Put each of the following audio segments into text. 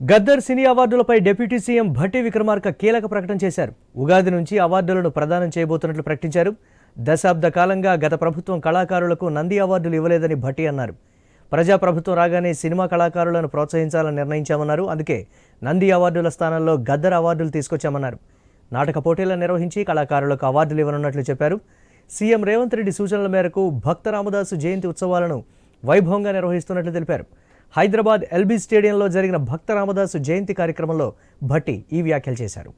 గద్దర్ సినీ అవార్డులపై deputy CM Bhatti Vikramarka కీలక ప్రకటన చేశారు. ఉగాది నుంచి అవార్డులను ప్రదానం చేయబోతున్నట్లు ప్రకటించారు. దశాబ్ద కాలంగా గత ప్రభుత్వం కళాకారులకు నంది అవార్డులు ఇవ్వలేదని భట్టి అన్నారు. ప్రజాప్రభుత్వం రాగానే సినిమా కళాకారులను ప్రోత్సహించాలని నిర్ణయించామన్నారు. అందుకే నంది అవార్డుల స్థానంలో గద్దర్ అవార్డులు తీసుకొచ్చామన్నారు. నాటక పోటీలను నిర్వహించి కళాకారులకు అవార్డులు ఇవ్వనున్నట్లు చెప్పారు. సీఎం రేవంత్ రెడ్డి సూచనల మేరకు భక్త రామదాసు జయంతి ఉత్సవాలను వైభవంగా నిర్వహిస్తున్నట్లు తెలిపారు. హైదరాబాద్ ఎల్బీ స్టేడియంలో జరిగిన భక్త రామదాసు జయంతి కార్యక్రమంలో భట్టి ఈ వ్యాఖ్యలు చేశారు.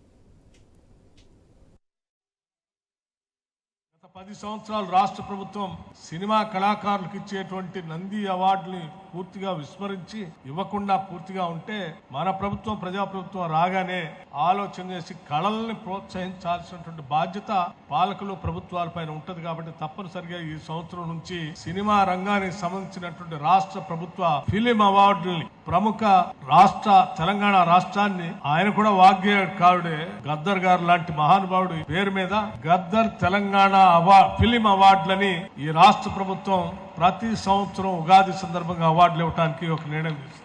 గత 10 సంవత్సరాలు రాష్ట్ర ప్రభుత్వం సినిమా కళాకారులకు ఇచ్చేటువంటి నంది అవార్డుని పూర్తిగా విస్మరించి ఇవ్వకుండా పూర్తిగా ఉంటే మన ప్రభుత్వం ప్రజాప్రభుత్వం రాగానే ఆలోచన చేసి కళల్ని ప్రోత్సహించాల్సినటువంటి బాధ్యత పాలకులు ప్రభుత్వాలపైన ఉంటది. కాబట్టి తప్పనిసరిగా ఈ సంవత్సరం నుంచి సినిమా రంగానికి సంబంధించినటువంటి రాష్ట్ర ప్రభుత్వ ఫిలిం అవార్డుల్ని ప్రముఖ రాష్ట్ర తెలంగాణ రాష్ట్రాన్ని ఆయన కూడా వాగ్గేయకారుడే గద్దర్ గారు లాంటి మహానుభావుడు పేరు మీద గద్దర్ తెలంగాణ ఫిలిం అవార్డులని ఈ రాష్ట్ర ప్రభుత్వం ప్రతి సంవత్సరం ఉగాది సందర్భంగా అవార్డులు ఇవ్వడానికి ఒక నిర్ణయం తీసుకుంది.